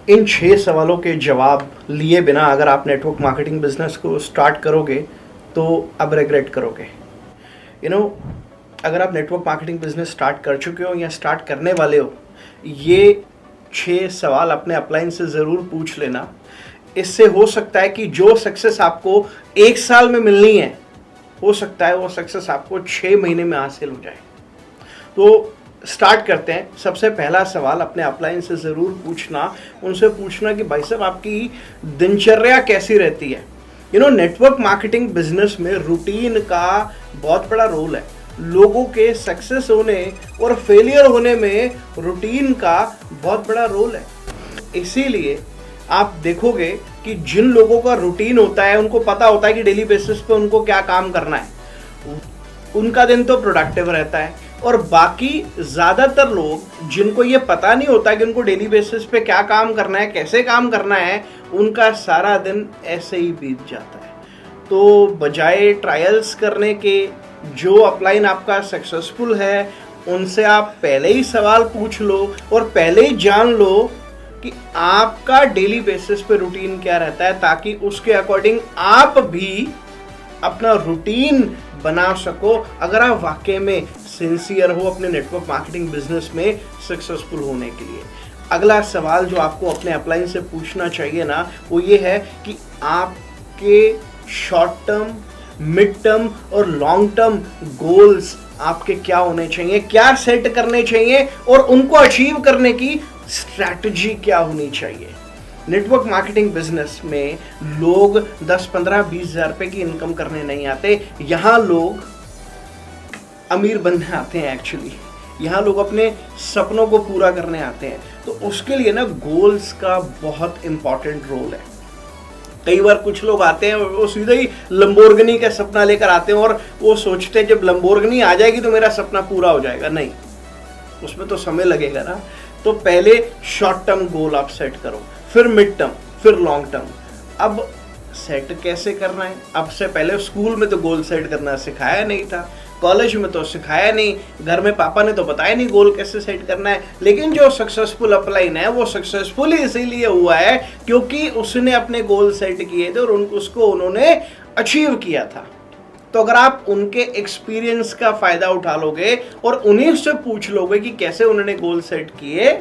इन 6 सवालों के जवाब लिए बिना अगर आप नेटवर्क मार्केटिंग बिजनेस को स्टार्ट करोगे तो अब रिग्रेट करोगे। अगर आप नेटवर्क मार्केटिंग बिजनेस स्टार्ट कर चुके हो या स्टार्ट करने वाले हो, ये 6 सवाल अपने अपलाइन से ज़रूर पूछ लेना। इससे हो सकता है कि जो सक्सेस आपको 1 साल में मिलनी है, हो सकता है वो सक्सेस आपको 6 महीने में हासिल हो जाए। तो स्टार्ट करते हैं। सबसे पहला सवाल अपने अपलाइन से ज़रूर पूछना, उनसे पूछना कि भाई साहब आपकी दिनचर्या कैसी रहती है। नेटवर्क मार्केटिंग बिजनेस में रूटीन का बहुत बड़ा रोल है। लोगों के सक्सेस होने और फेलियर होने में रूटीन का बहुत बड़ा रोल है। इसीलिए आप देखोगे कि जिन लोगों का रूटीन होता है, उनको पता होता है कि डेली बेसिस पे उनको क्या काम करना है, उनका दिन तो प्रोडक्टिव रहता है। और बाकी ज़्यादातर लोग जिनको ये पता नहीं होता कि उनको डेली बेसिस पे क्या काम करना है, कैसे काम करना है, उनका सारा दिन ऐसे ही बीत जाता है। तो बजाय ट्रायल्स करने के, जो अपलाइन आपका सक्सेसफुल है उनसे आप पहले ही सवाल पूछ लो और पहले ही जान लो कि आपका डेली बेसिस पे रूटीन क्या रहता है, ताकि उसके अकॉर्डिंग आप भी अपना रूटीन बना सको अगर आप वाकई में सिंसियर हो अपने नेटवर्क मार्केटिंग बिजनेस में सक्सेसफुल होने के लिए। अगला सवाल जो आपको अपने अपलाइन से पूछना चाहिए ना, वो ये है कि आपके शॉर्ट टर्म, मिड टर्म और लॉन्ग टर्म गोल्स आपके क्या होने चाहिए, क्या सेट करने चाहिए और उनको अचीव करने की स्ट्रैटेजी क्या होनी चाहिए। नेटवर्क मार्केटिंग बिजनेस में लोग 10, 15, 20 हज़ार रुपए की इनकम करने नहीं आते। यहाँ लोग अमीर बनने आते हैं। एक्चुअली यहाँ लोग अपने सपनों को पूरा करने आते हैं। तो उसके लिए ना गोल्स का बहुत इंपॉर्टेंट रोल है। कई बार कुछ लोग आते हैं, वो सीधे ही लंबोर्गिनी का सपना लेकर आते हैं और वो सोचते हैं जब लंबोर्गिनी आ जाएगी तो मेरा सपना पूरा हो जाएगा। नहीं, उसमें तो समय लगेगा ना। तो पहले शॉर्ट टर्म गोल आप सेट करो, फिर मिड टर्म, फिर लॉन्ग टर्म। अब सेट कैसे करना है? अब से पहले स्कूल में तो गोल सेट करना सिखाया नहीं था, कॉलेज में तो सिखाया नहीं, घर में पापा ने तो बताया नहीं गोल कैसे सेट करना है। लेकिन जो सक्सेसफुल अपलाइन है वो सक्सेसफुल इसीलिए हुआ है क्योंकि उसने अपने गोल सेट किए थे और उसको उन्होंने अचीव किया था। तो अगर आप उनके एक्सपीरियंस का फायदा उठा लोगे और उन्हीं से पूछ लोगे कि कैसे उन्होंने गोल सेट किए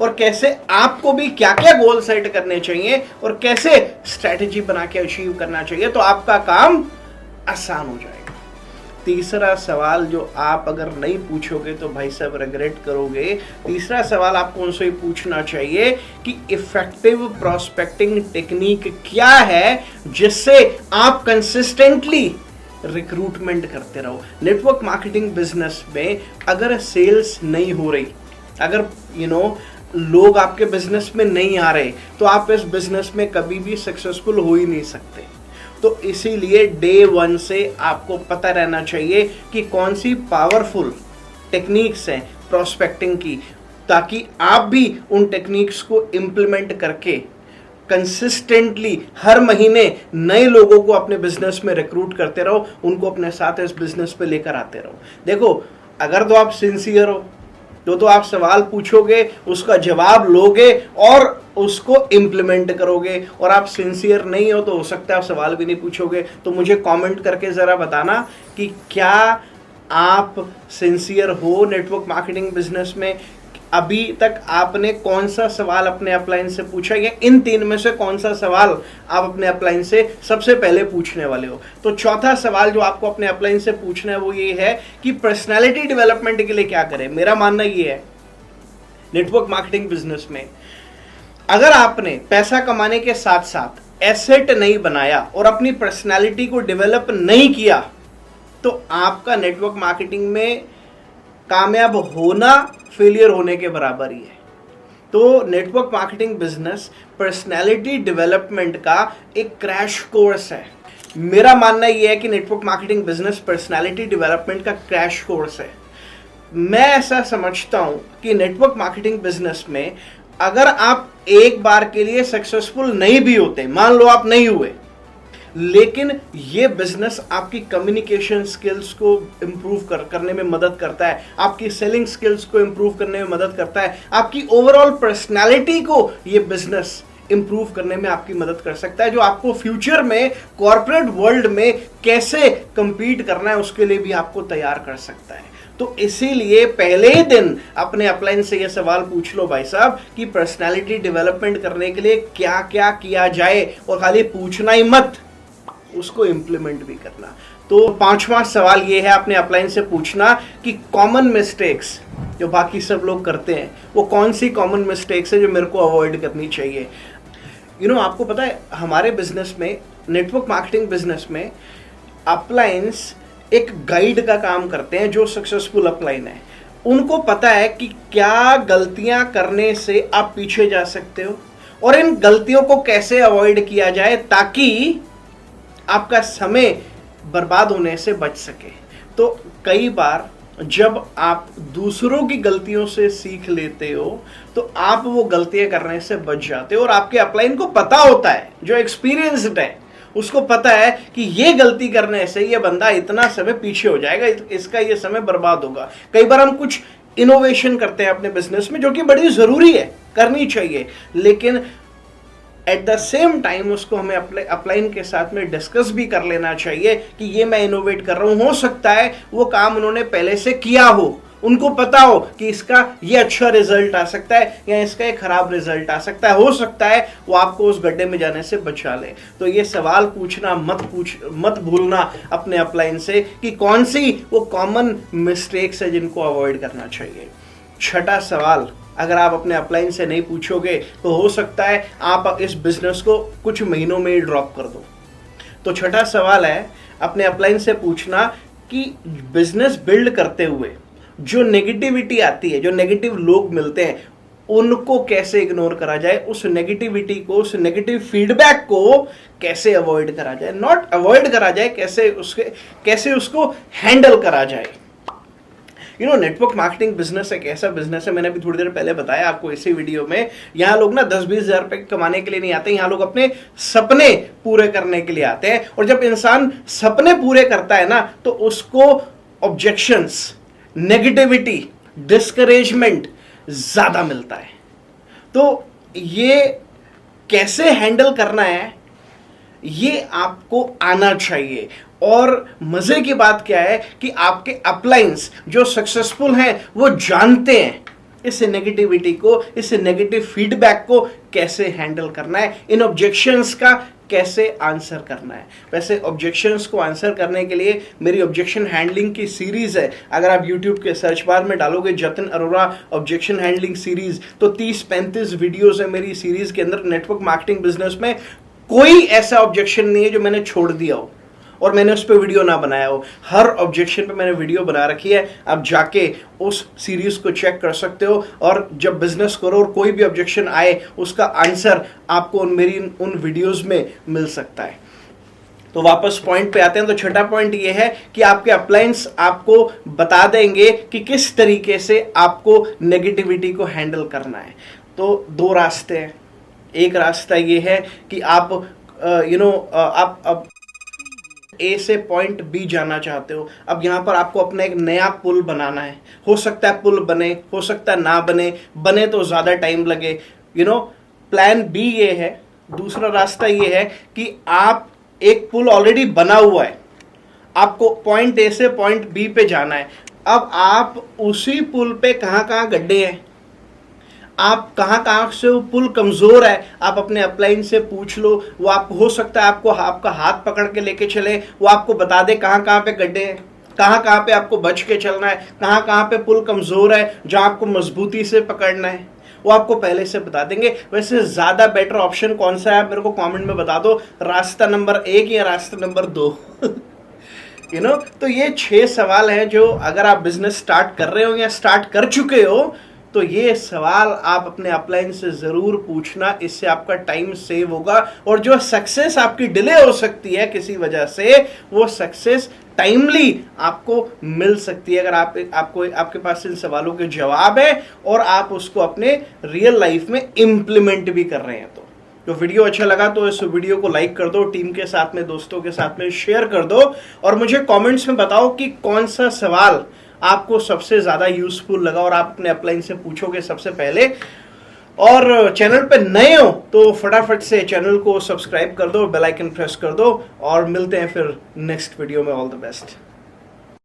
और कैसे आपको भी क्या क्या गोल सेट करने चाहिए और कैसे स्ट्रैटेजी बना के अचीव करना चाहिए, तो आपका काम आसान हो जाएगा। तीसरा सवाल जो आप अगर नहीं पूछोगे तो भाई साहब रिग्रेट करोगे। तीसरा सवाल आपको उनसे पूछना चाहिए कि इफेक्टिव प्रोस्पेक्टिंग टेक्निक क्या है जिससे आप कंसिस्टेंटली रिक्रूटमेंट करते रहो। नेटवर्क मार्केटिंग बिजनेस में अगर सेल्स नहीं हो रही, अगर लोग आपके बिजनेस में नहीं आ रहे, तो आप इस बिजनेस में कभी भी सक्सेसफुल हो ही नहीं सकते। तो इसीलिए डे 1 से आपको पता रहना चाहिए कि कौन सी पावरफुल टेक्निक्स हैं प्रोस्पेक्टिंग की, ताकि आप भी उन टेक्निक्स को इम्प्लीमेंट करके कंसिस्टेंटली हर महीने नए लोगों को अपने बिजनेस में रिक्रूट करते रहो, उनको अपने साथ इस बिजनेस पे लेकर आते रहो। देखो, अगर तो आप सिंसियर हो तो आप सवाल पूछोगे, उसका जवाब लोगे और उसको इम्प्लीमेंट करोगे, और आप सिंसियर नहीं हो तो हो सकता है आप सवाल भी नहीं पूछोगे। तो मुझे कमेंट करके ज़रा बताना कि क्या आप सिंसियर हो नेटवर्क मार्केटिंग बिजनेस में। अभी तक आपने कौन सा सवाल अपने अपलाइन से पूछा, या इन 3 में से कौन सा सवाल आप अपने अपलाइन से सबसे पहले पूछने वाले हो। तो चौथा सवाल जो आपको अपने अपलाइन से पूछना है वो ये है कि पर्सनालिटी डेवलपमेंट के लिए क्या करें। मेरा मानना ये है, नेटवर्क मार्केटिंग बिजनेस में अगर आपने पैसा कमाने के साथ साथ एसेट नहीं बनाया और अपनी पर्सनालिटी को डेवलप नहीं किया, तो आपका नेटवर्क मार्केटिंग में कामयाब होना फेलियर होने के बराबर ही है। तो network marketing business personality development का एक क्रैश कोर्स है। मेरा मानना यह है कि network marketing business personality development का क्रैश कोर्स है। मैं ऐसा समझता हूं कि नेटवर्क मार्केटिंग बिजनेस में अगर आप एक बार के लिए सक्सेसफुल नहीं भी होते, मान लो आप नहीं हुए, लेकिन ये बिजनेस आपकी कम्युनिकेशन स्किल्स को इम्प्रूव करने में मदद करता है, आपकी सेलिंग स्किल्स को इम्प्रूव करने में मदद करता है, आपकी ओवरऑल पर्सनैलिटी को ये बिजनेस इंप्रूव करने में आपकी मदद कर सकता है, जो आपको फ्यूचर में कॉर्पोरेट वर्ल्ड में कैसे compete करना है उसके लिए भी आपको तैयार कर सकता है। तो इसीलिए पहले ही दिन अपने अपलाइन से यह सवाल पूछ लो भाई साहब कि पर्सनालिटी डेवलपमेंट करने के लिए क्या क्या किया जाए, और खाली पूछना ही मत, उसको इंप्लीमेंट भी करना। तो पांचवा सवाल ये है अपने अपलाइन से पूछना कि कॉमन मिस्टेक्स जो बाकी सब लोग करते हैं वो कौन सी कॉमन मिस्टेक्स है जो मेरे को अवॉइड करनी चाहिए। आपको पता है हमारे बिजनेस में, नेटवर्क मार्केटिंग बिजनेस में, अपलाइंस एक गाइड का काम करते हैं। जो सक्सेसफुल अपलाइन है उनको पता है कि क्या गलतियां करने से आप पीछे जा सकते हो और इन गलतियों को कैसे अवॉइड किया जाए ताकि आपका समय बर्बाद होने से बच सके। तो कई बार जब आप दूसरों की गलतियों से सीख लेते हो तो आप वो गलतियां करने से बच जाते हो, और आपके अपलाइन को पता होता है, जो एक्सपीरियंस्ड है उसको पता है कि ये गलती करने से ये बंदा इतना समय पीछे हो जाएगा, इसका ये समय बर्बाद होगा। कई बार हम कुछ इनोवेशन करते हैं अपने बिजनेस में जो कि बड़ी जरूरी है, करनी चाहिए, लेकिन एट द सेम टाइम उसको हमें अपलाइन के साथ में डिस्कस भी कर लेना चाहिए कि ये मैं इनोवेट कर रहा हूं, हो सकता है वो काम उन्होंने पहले से किया हो, उनको पता हो कि इसका ये अच्छा रिजल्ट आ सकता है या इसका एक खराब रिजल्ट आ सकता है, हो सकता है वो आपको उस गड्ढे में जाने से बचा ले। तो ये सवाल पूछना मत भूलना अपने अपलाइन से कि कौन सी वो कॉमन मिस्टेक्स है जिनको अवॉइड करना चाहिए। छठा सवाल अगर आप अपने अपलाइन से नहीं पूछोगे तो हो सकता है आप इस बिजनेस को कुछ महीनों में ही ड्रॉप कर दो। तो छठा सवाल है अपने अपलाइन से पूछना कि बिजनेस बिल्ड करते हुए जो नेगेटिविटी आती है, जो नेगेटिव लोग मिलते हैं, उनको कैसे इग्नोर करा जाए, उस नेगेटिविटी को, उस नेगेटिव फीडबैक को कैसे अवॉइड करा जाए, नॉट अवॉइड करा जाए, कैसे उसको हैंडल करा जाए। नेटवर्क मार्केटिंग बिजनेस एक ऐसा बिजनेस है, मैंने अभी थोड़ी देर पहले बताया आपको इसी वीडियो में, यहाँ लोग ना 10-20 हज़ार रुपए कमाने के लिए नहीं आते, यहाँ लोग अपने सपने पूरे करने के लिए आते हैं। और जब इंसान सपने पूरे करता है ना तो उसको ऑब्जेक्शंस, नेगेटिविटी, डिस्करेजमेंट ज्यादा मिलता है। तो ये कैसे हैंडल करना है ये आपको आना चाहिए। और मजे की बात क्या है कि आपके अपलाइंस जो सक्सेसफुल हैं वो जानते हैं इस नेगेटिविटी को, इस नेगेटिव फीडबैक को कैसे हैंडल करना है, इन ऑब्जेक्शंस का कैसे आंसर करना है। वैसे ऑब्जेक्शंस को आंसर करने के लिए मेरी ऑब्जेक्शन हैंडलिंग की सीरीज है, अगर आप YouTube के सर्च बार में डालोगे Jatin Arora objection handling series तो 30-35 वीडियोस है मेरी सीरीज के अंदर। नेटवर्क मार्केटिंग बिजनेस में कोई ऐसा ऑब्जेक्शन नहीं है जो मैंने छोड़ दिया हो और मैंने उस पर वीडियो ना बनाया हो। हर ऑब्जेक्शन पे मैंने वीडियो बना रखी है, आप जाके उस सीरीज को चेक कर सकते हो। और जब बिजनेस करो और कोई भी ऑब्जेक्शन आए उसका आंसर आपको उन वीडियोस में मिल सकता है। तो वापस पॉइंट पे आते हैं। तो छठा पॉइंट ये है कि आपके अपलाइंस आपको बता देंगे कि किस तरीके से आपको नेगेटिविटी को हैंडल करना है। तो 2 रास्ते हैं। एक रास्ता ये है कि आप आप ए से पॉइंट बी जाना चाहते हो। अब यहाँ पर आपको अपना एक नया पुल बनाना है। हो सकता है पुल बने, हो सकता है ना बने तो ज़्यादा टाइम लगे। प्लान बी ये है, दूसरा रास्ता ये है कि आप एक पुल ऑलरेडी बना हुआ है, आपको पॉइंट ए से पॉइंट बी पे जाना है। अब आप उसी पुल पे कहाँ गड्ढे हैं, आप कहाँ से वो पुल कमज़ोर है, आप अपने अपलाइन से पूछ लो। वो आप हो सकता है आपको आपका हाथ पकड़ के लेके चले, वो आपको बता दे कहाँ पे गड्ढे हैं, कहाँ पे आपको बच के चलना है, कहाँ पे पुल कमज़ोर है जहाँ आपको मजबूती से पकड़ना है, वो आपको पहले से बता देंगे। वैसे ज़्यादा बेटर ऑप्शन कौन सा है, मेरे को कमेंट में बता दो, रास्ता नंबर 1 या रास्ता नंबर 2। तो ये 6 सवाल हैं जो अगर आप बिजनेस स्टार्ट कर रहे हो या स्टार्ट कर चुके हो तो ये सवाल आप अपने अपलाइन से ज़रूर पूछना। इससे आपका टाइम सेव होगा और जो सक्सेस आपकी डिले हो सकती है किसी वजह से, वो सक्सेस टाइमली आपको मिल सकती है अगर आपके पास इन सवालों के जवाब है और आप उसको अपने रियल लाइफ में इम्प्लीमेंट भी कर रहे हैं। तो वीडियो अच्छा लगा तो इस वीडियो को लाइक कर दो, टीम के साथ में, दोस्तों के साथ में शेयर कर दो, और मुझे कमेंट्स में बताओ कि कौन सा सवाल आपको सबसे ज़्यादा यूजफुल लगा और आप अपने अपलाइन से पूछोगे सबसे पहले। और चैनल पे नए हो तो फटाफट से चैनल को सब्सक्राइब कर दो, बेल आइकन प्रेस कर दो, और मिलते हैं फिर नेक्स्ट वीडियो में। All the best.